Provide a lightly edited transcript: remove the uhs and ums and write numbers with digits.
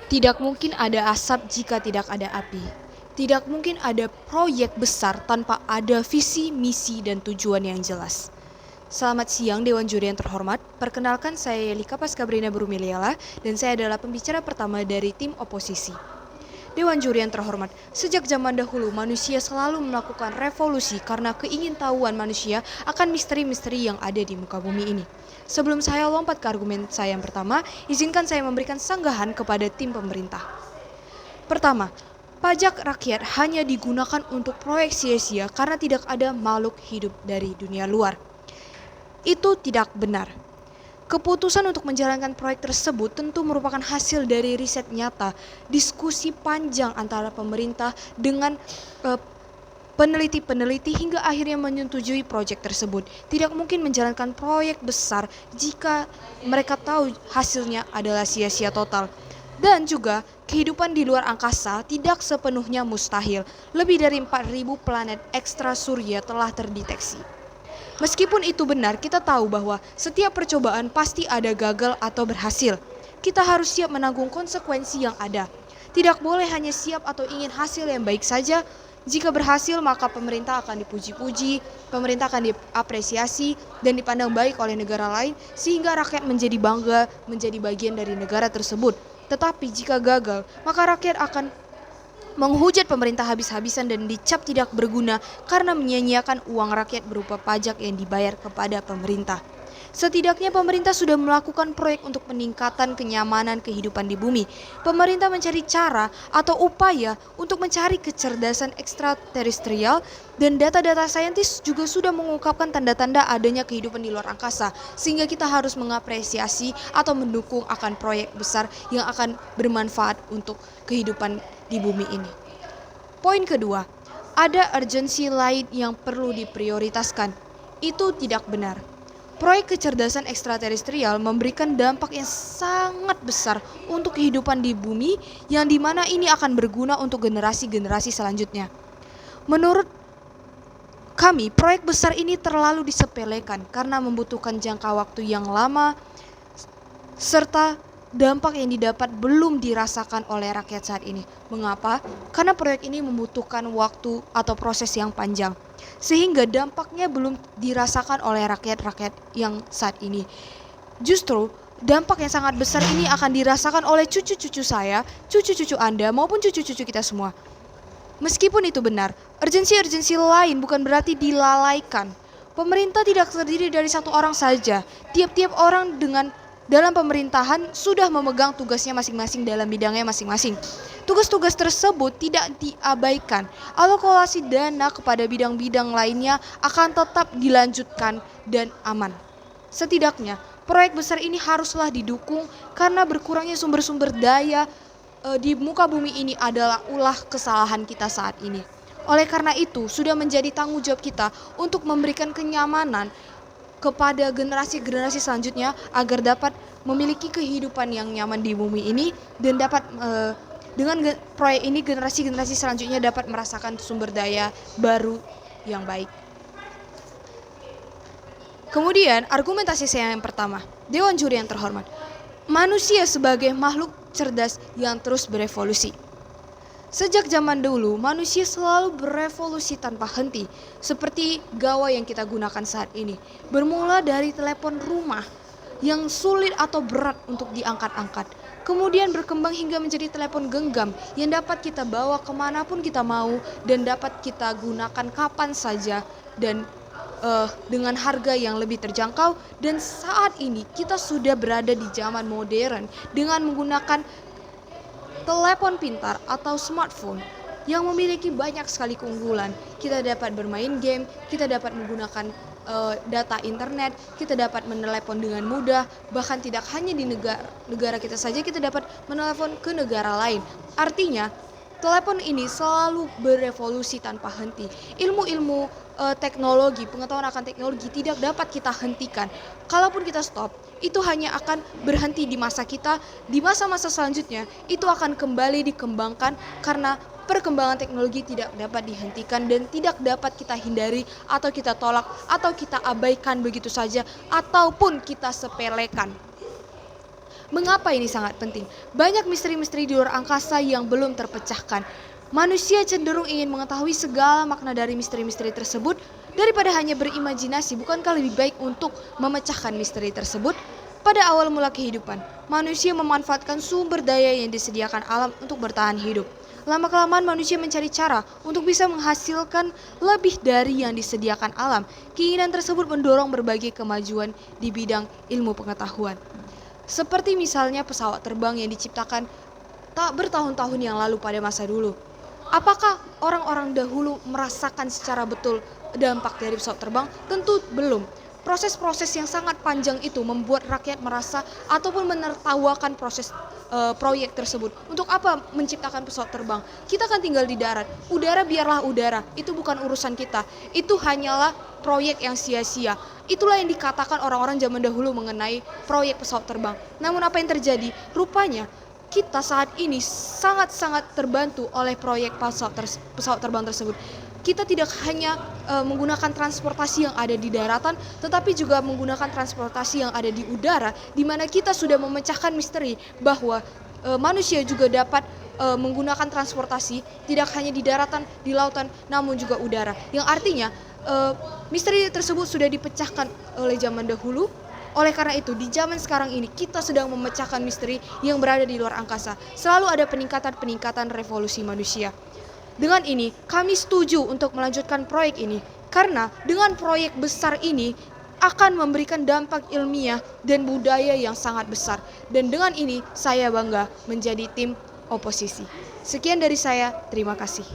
Tidak mungkin ada asap jika tidak ada api. Tidak mungkin ada proyek besar tanpa ada visi, misi, dan tujuan yang jelas. Selamat siang Dewan Juri yang terhormat. Perkenalkan saya Yelika Paskabrina Brumiliala dan saya adalah pembicara pertama dari tim oposisi. Dewan Juri yang terhormat, sejak zaman dahulu manusia selalu melakukan revolusi karena keingintahuan manusia akan misteri-misteri yang ada di muka bumi ini. Sebelum saya lompat ke argumen saya yang pertama, izinkan saya memberikan sanggahan kepada tim pemerintah. Pertama, pajak rakyat hanya digunakan untuk proyek sia-sia karena tidak ada makhluk hidup dari dunia luar. Itu tidak benar. Keputusan untuk menjalankan proyek tersebut tentu merupakan hasil dari riset nyata, diskusi panjang antara pemerintah dengan peneliti-peneliti hingga akhirnya menyetujui proyek tersebut. Tidak mungkin menjalankan proyek besar jika mereka tahu hasilnya adalah sia-sia total. Dan juga kehidupan di luar angkasa tidak sepenuhnya mustahil. Lebih dari 4.000 planet ekstra surya telah terdeteksi. Meskipun itu benar, kita tahu bahwa setiap percobaan pasti ada gagal atau berhasil. Kita harus siap menanggung konsekuensi yang ada. Tidak boleh hanya siap atau ingin hasil yang baik saja. Jika berhasil, maka pemerintah akan dipuji-puji, pemerintah akan diapresiasi dan dipandang baik oleh negara lain sehingga rakyat menjadi bangga menjadi bagian dari negara tersebut. Tetapi jika gagal, maka rakyat akan menghujat pemerintah habis-habisan dan dicap tidak berguna karena menyia-nyiakan uang rakyat berupa pajak yang dibayar kepada pemerintah. Setidaknya pemerintah sudah melakukan proyek untuk peningkatan kenyamanan kehidupan di bumi. Pemerintah mencari cara atau upaya untuk mencari kecerdasan ekstraterestrial dan data-data saintis juga sudah mengungkapkan tanda-tanda adanya kehidupan di luar angkasa. Sehingga kita harus mengapresiasi atau mendukung akan proyek besar yang akan bermanfaat untuk kehidupan di bumi ini. Poin kedua, ada urgensi lain yang perlu diprioritaskan. Itu tidak benar. Proyek kecerdasan ekstraterestrial memberikan dampak yang sangat besar untuk kehidupan di bumi yang dimana ini akan berguna untuk generasi-generasi selanjutnya. Menurut kami, proyek besar ini terlalu disepelekan karena membutuhkan jangka waktu yang lama serta dampak yang didapat belum dirasakan oleh rakyat saat ini. Mengapa? Karena proyek ini membutuhkan waktu atau proses yang panjang, sehingga dampaknya belum dirasakan oleh rakyat-rakyat yang saat ini. Justru dampak yang sangat besar ini akan dirasakan oleh cucu-cucu saya, cucu-cucu Anda, maupun cucu-cucu kita semua. Meskipun itu benar, urgensi-urgensi lain bukan berarti dilalaikan. Pemerintah tidak terdiri dari satu orang saja. Tiap-tiap orang dalam pemerintahan sudah memegang tugasnya masing-masing dalam bidangnya masing-masing. Tugas-tugas tersebut tidak diabaikan. Alokasi dana kepada bidang-bidang lainnya akan tetap dilanjutkan dan aman. Setidaknya, proyek besar ini haruslah didukung karena berkurangnya sumber-sumber daya di muka bumi ini adalah ulah kesalahan kita saat ini. Oleh karena itu, sudah menjadi tanggung jawab kita untuk memberikan kenyamanan kepada generasi-generasi selanjutnya agar dapat memiliki kehidupan yang nyaman di bumi ini dan dapat dengan proyek ini generasi-generasi selanjutnya dapat merasakan sumber daya baru yang baik. Kemudian argumentasi saya yang pertama, Dewan Juri yang terhormat, manusia sebagai makhluk cerdas yang terus berevolusi. Sejak zaman dulu, manusia selalu berevolusi tanpa henti, seperti gawai yang kita gunakan saat ini. Bermula dari telepon rumah yang sulit atau berat untuk diangkat-angkat. Kemudian berkembang hingga menjadi telepon genggam yang dapat kita bawa kemanapun kita mau dan dapat kita gunakan kapan saja dan dengan harga yang lebih terjangkau. Dan saat ini kita sudah berada di zaman modern dengan menggunakan telepon pintar atau smartphone yang memiliki banyak sekali keunggulan. Kita dapat bermain game, kita dapat menggunakan data internet, kita dapat menelepon dengan mudah, bahkan tidak hanya di negara kita saja, kita dapat menelepon ke negara lain. Artinya, telepon ini selalu berevolusi tanpa henti. Ilmu-ilmu teknologi, pengetahuan akan teknologi tidak dapat kita hentikan. Kalaupun kita stop, itu hanya akan berhenti di masa kita. Di masa-masa selanjutnya, itu akan kembali dikembangkan karena perkembangan teknologi tidak dapat dihentikan dan tidak dapat kita hindari atau kita tolak atau kita abaikan begitu saja ataupun kita sepelekan. Mengapa ini sangat penting? Banyak misteri-misteri di luar angkasa yang belum terpecahkan. Manusia cenderung ingin mengetahui segala makna dari misteri-misteri tersebut daripada hanya berimajinasi. Bukankah lebih baik untuk memecahkan misteri tersebut? Pada awal mula kehidupan, manusia memanfaatkan sumber daya yang disediakan alam untuk bertahan hidup. Lama-kelamaan manusia mencari cara untuk bisa menghasilkan lebih dari yang disediakan alam. Keinginan tersebut mendorong berbagai kemajuan di bidang ilmu pengetahuan. Seperti misalnya pesawat terbang yang diciptakan tak bertahun-tahun yang lalu pada masa dulu. Apakah orang-orang dahulu merasakan secara betul dampak dari pesawat terbang? Tentu belum. Proses-proses yang sangat panjang itu membuat rakyat merasa ataupun menertawakan proses proyek tersebut. Untuk apa menciptakan pesawat terbang? Kita kan tinggal di darat. Udara biarlah udara. Itu bukan urusan kita. Itu hanyalah proyek yang sia-sia. Itulah yang dikatakan orang-orang zaman dahulu mengenai proyek pesawat terbang. Namun apa yang terjadi? Rupanya kita saat ini sangat-sangat terbantu oleh proyek pesawat terbang tersebut. Kita tidak hanya menggunakan transportasi yang ada di daratan, tetapi juga menggunakan transportasi yang ada di udara, di mana kita sudah memecahkan misteri bahwa manusia juga dapat menggunakan transportasi tidak hanya di daratan, di lautan, namun juga udara. Yang artinya misteri tersebut sudah dipecahkan oleh zaman dahulu. Oleh karena itu, di zaman sekarang ini kita sedang memecahkan misteri yang berada di luar angkasa. Selalu ada peningkatan-peningkatan revolusi manusia. Dengan ini, kami setuju untuk melanjutkan proyek ini. Karena dengan proyek besar ini akan memberikan dampak ilmiah dan budaya yang sangat besar. Dan dengan ini, saya bangga menjadi tim oposisi. Sekian dari saya, terima kasih.